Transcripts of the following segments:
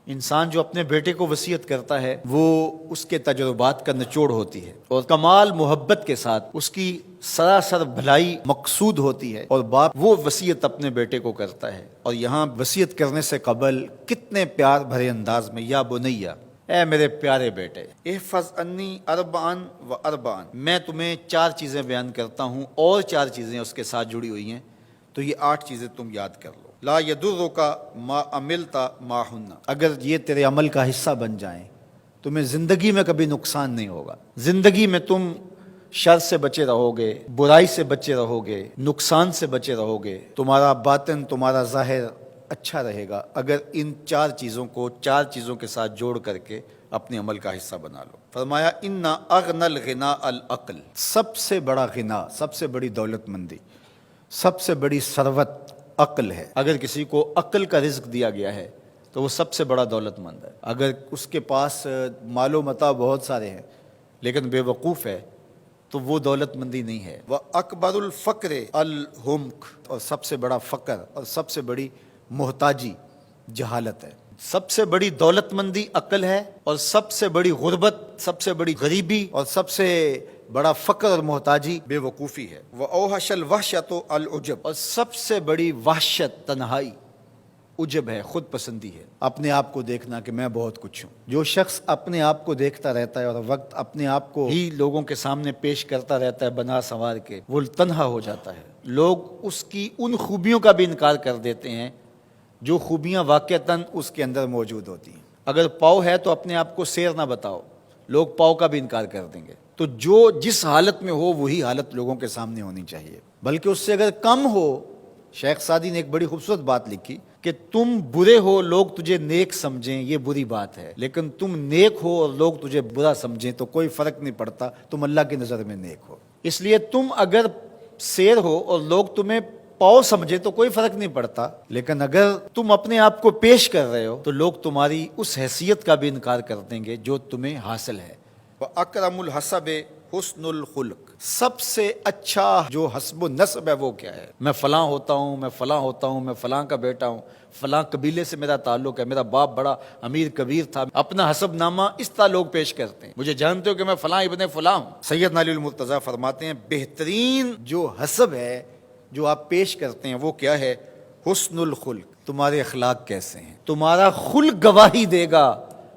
انسان جو اپنے بیٹے کو وصیت کرتا ہے وہ اس کے تجربات کا نچوڑ ہوتی ہے اور کمال محبت کے ساتھ اس کی سراسر بھلائی مقصود ہوتی ہے، اور باپ وہ وصیت اپنے بیٹے کو کرتا ہے۔ اور یہاں وصیت کرنے سے قبل کتنے پیار بھرے انداز میں، یا بنیا، اے میرے پیارے بیٹے، احفظ انی اربعن و اربعن، میں تمہیں 4 چیزیں بیان کرتا ہوں اور 4 چیزیں اس کے ساتھ جڑی ہوئی ہیں، تو یہ 8 چیزیں تم یاد کر لو۔ لا یضرک ما عملت معہن، اگر یہ تیرے عمل کا حصہ بن جائیں تمہیں زندگی میں کبھی نقصان نہیں ہوگا، زندگی میں تم شر سے بچے رہو گے، برائی سے بچے رہو گے، نقصان سے بچے رہو گے، تمہارا باطن تمہارا ظاہر اچھا رہے گا اگر ان 4 چیزوں کو 4 چیزوں کے ساتھ جوڑ کر کے اپنے عمل کا حصہ بنا لو۔ فرمایا ان اغنى الغناء العقل، سب سے بڑا غنا، سب سے بڑی دولت مندی، سب سے بڑی ثروت عقل ہے۔ اگر کسی کو عقل کا رزق دیا گیا ہے تو وہ سب سے بڑا دولت مند ہے۔ اگر اس کے پاس مال و متاع بہت سارے ہیں لیکن بے وقوف ہے تو وہ دولت مندی نہیں ہے۔ وَأَكْبَرُ الْفَقْرِ الْحُمْقُ، اور سب سے بڑا فقر اور سب سے بڑی محتاجی جہالت ہے۔ سب سے بڑی دولت مندی عقل ہے، اور سب سے بڑی غربت، سب سے بڑی غریبی اور سب سے بڑا فقر اور محتاجی بے وقوفی ہے۔ وَأَوْحَشَ الْوَحْشَةُ الْعُجْبُ، اور سب سے بڑی وحشت تنہائی عجب ہے، خود پسندی ہے، اپنے آپ کو دیکھنا کہ میں بہت کچھ ہوں۔ جو شخص اپنے آپ کو دیکھتا رہتا ہے اور وقت اپنے آپ کو ہی لوگوں کے سامنے پیش کرتا رہتا ہے بنا سنوار کے، وہ تنہا ہو جاتا ہے۔ لوگ اس کی ان خوبیوں کا بھی انکار کر دیتے ہیں جو خوبیاں واقعتاً اس کے اندر موجود ہوتی ہیں۔ اگر پاؤ ہے تو اپنے آپ کو سیر نہ بتاؤ، لوگ پاؤ کا بھی انکار کر دیں گے۔ تو جو جس حالت میں ہو وہی حالت لوگوں کے سامنے ہونی چاہیے، بلکہ اس سے اگر کم ہو۔ شیخ سعدی نے ایک بڑی خوبصورت بات لکھی کہ تم برے ہو لوگ تجھے نیک سمجھیں یہ بری بات ہے، لیکن تم نیک ہو اور لوگ تجھے برا سمجھیں تو کوئی فرق نہیں پڑتا، تم اللہ کی نظر میں نیک ہو۔ اس لیے تم اگر سیر ہو اور لوگ تمہیں پاؤ سمجھے تو کوئی فرق نہیں پڑتا، لیکن اگر تم اپنے آپ کو پیش کر رہے ہو تو لوگ تمہاری اس حیثیت کا بھی انکار کر دیں گے جو تمہیں حاصل ہے۔ وَأَكْرَمُ الْحَسَبِ حُسْنُ الْخُلْقِ، سب سے اچھا جو حسب و نسب ہے وہ کیا ہے؟ میں فلاں ہوتا ہوں، میں فلاں ہوتا ہوں، میں فلاں کا بیٹا ہوں، فلاں قبیلے سے میرا تعلق ہے، میرا باپ بڑا امیر کبیر تھا۔ اپنا حسب نامہ اس طرح لوگ پیش کرتے ہیں، مجھے جانتے ہو کہ میں فلاں ابن فلاں ہوں۔ سیدنا علی المرتضیٰ فرماتے ہیں بہترین جو حسب ہے جو آپ پیش کرتے ہیں وہ کیا ہے؟ حسن الخلق، تمہارے اخلاق کیسے ہیں، تمہارا خلق گواہی دے گا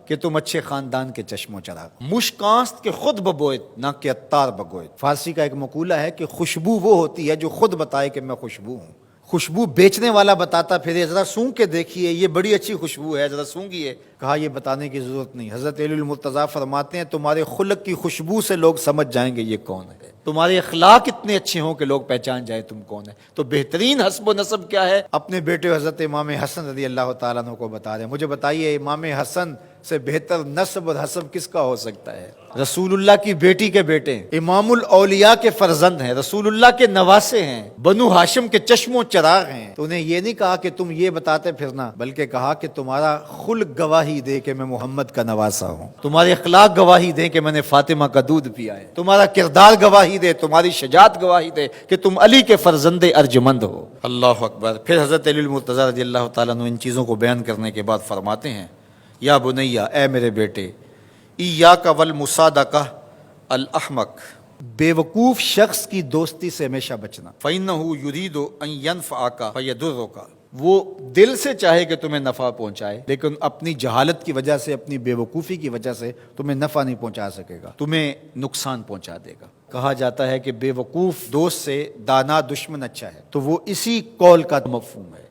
کہ تم اچھے خاندان کے چشم و چراغ۔ مشکانست کے خود ببوئت نہ کہ عطار بگوئت۔ فارسی کا ایک مقولہ ہے کہ خوشبو وہ ہوتی ہے جو خود بتائے کہ میں خوشبو ہوں۔ خوشبو بیچنے والا بتاتا پھر ذرا سونگھ کے دیکھیے یہ بڑی اچھی خوشبو ہے، ذرا سونگھیے، کہا یہ بتانے کی ضرورت نہیں۔ حضرت علی المرتضیٰ فرماتے ہیں تمہارے خلق کی خوشبو سے لوگ سمجھ جائیں گے یہ کون ہے، تمہارے اخلاق اتنے اچھے ہوں کہ لوگ پہچان جائیں تم کون ہے۔ تو بہترین حسب و نسب کیا ہے؟ اپنے بیٹے حضرت امام حسن رضی اللہ تعالیٰ عنہ کو بتا رہے ہیں۔ مجھے بتائیے امام حسن سے بہتر نسب اور حسب کس کا ہو سکتا ہے؟ رسول اللہ کی بیٹی کے بیٹے، امام الاولیاء کے فرزند ہیں، رسول اللہ کے نواسے ہیں، بنو ہاشم کے چشم و چراغ ہیں۔ تو انہیں یہ نہیں کہا کہ تم یہ بتاتے پھرنا، بلکہ کہا کہ تمہارا خلق گواہی دے کہ میں محمد کا نواسا ہوں، تمہارے اخلاق گواہی دے کہ میں نے فاطمہ کا دودھ پیا ہے، تمہارا کردار گواہی دے، تمہاری شجاعت گواہی دے کہ تم علی کے فرزند ارجمند ہو۔ اللہ اکبر۔ پھر حضرت علی المرتضیٰ رضی اللہ تعالیٰ عنہ ان چیزوں کو بیان کرنے کے بعد فرماتے ہیں یا بنیا، اے میرے بیٹے، ایاک والمصادقہ الاحمق، بے وقوف شخص کی دوستی سے ہمیشہ بچنا۔ فإنہ یرید ان ینفعک فیضرک، وہ دل سے چاہے کہ تمہیں نفع پہنچائے لیکن اپنی جہالت کی وجہ سے، اپنی بے وقوفی کی وجہ سے تمہیں نفع نہیں پہنچا سکے گا، تمہیں نقصان پہنچا دے گا۔ کہا جاتا ہے کہ بے وقوف دوست سے دانا دشمن اچھا ہے، تو وہ اسی قول کا مفہوم ہے۔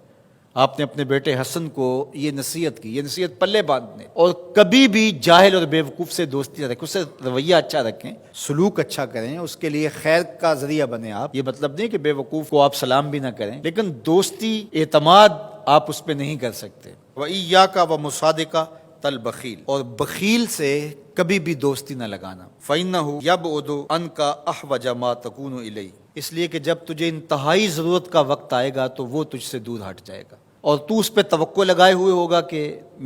آپ نے اپنے بیٹے حسن کو یہ نصیحت کی، یہ نصیحت پلے باندھنے، اور کبھی بھی جاہل اور بے وقوف سے دوستی نہ رکھیں، اس سے رویہ اچھا رکھیں، سلوک اچھا کریں، اس کے لیے خیر کا ذریعہ بنیں آپ۔ یہ مطلب نہیں کہ بے وقوف کو آپ سلام بھی نہ کریں، لیکن دوستی اعتماد آپ اس پہ نہیں کر سکتے۔ وَإِيَّاكَ وَمُصَادِقَةَ الْبَخِيلِ، اور بخیل سے کبھی بھی دوستی نہ لگانا۔ فَإِنَّهُ يَبْعُدُ عَنْكَ أَحْوَجَ مَا تَكُونُ إِلَيْهِ، اس لیے کہ جب تجھے انتہائی ضرورت کا وقت آئے گا تو وہ تجھ سے دور ہٹ جائے گا، اور تو اس پہ توقع لگائے ہوئے ہوگا کہ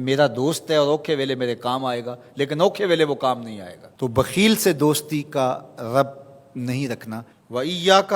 میرا دوست ہے اور اوکھے ویلے میرے کام آئے گا، لیکن اوکھے ویلے وہ کام نہیں آئے گا۔ تو بخیل سے دوستی کا رب نہیں رکھنا۔ وَإِيَّاكَ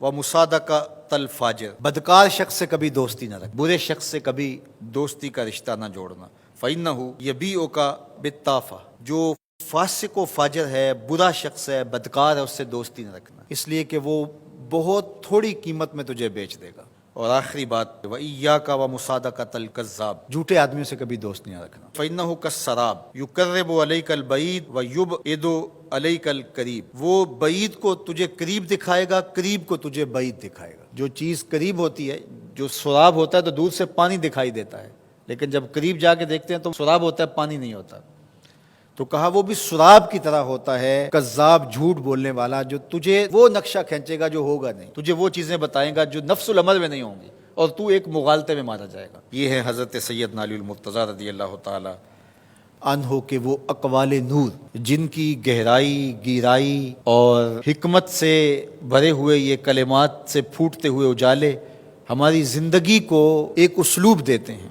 وَمُصَادَقَةَ الْفَاجِرِ، بدکار شخص سے کبھی دوستی نہ رکھ، برے شخص سے کبھی دوستی کا رشتہ نہ جوڑنا۔ فَإِنَّهُ يَبِيعُكَ بِالطَّافَةِ، جو فاسق و فاجر ہے، برا شخص ہے، بدکار ہے، اس سے دوستی نہ رکھنا، اس لیے کہ وہ بہت تھوڑی قیمت میں تجھے بیچ دے گا۔ اور آخری بات، وَإِيَّاكَ وَمُصَادَقَةَ الْكَذَّابِ، جھوٹے آدمیوں سے کبھی دوست نہیں رکھنا۔ فَإِنَّهُ كَالسَّرَابِ يُقَرِّبُ عَلَيْكَ الْبَعِيدَ وَيُبْعِدُ عَلَيْكَ الْقَرِيبَ، وہ بعید کو تجھے قریب دکھائے گا، قریب کو تجھے بعید دکھائے گا۔ جو چیز قریب ہوتی ہے، جو سراب ہوتا ہے تو دور سے پانی دکھائی دیتا ہے، لیکن جب قریب جا کے دیکھتے ہیں تو سراب ہوتا ہے، پانی نہیں ہوتا۔ تو کہا وہ بھی سراب کی طرح ہوتا ہے، کذاب، جھوٹ بولنے والا، جو تجھے وہ نقشہ کھینچے گا جو ہوگا نہیں، تجھے وہ چیزیں بتائے گا جو نفس العمل میں نہیں ہوں گی، اور تو ایک مغالطے میں مارا جائے گا۔ یہ ہے حضرت سیدنا علی المرتضیٰ رضی اللہ تعالی عنہ کے وہ اقوال نور، جن کی گہرائی، گیرائی اور حکمت سے بھرے ہوئے یہ کلمات سے پھوٹتے ہوئے اجالے ہماری زندگی کو ایک اسلوب دیتے ہیں۔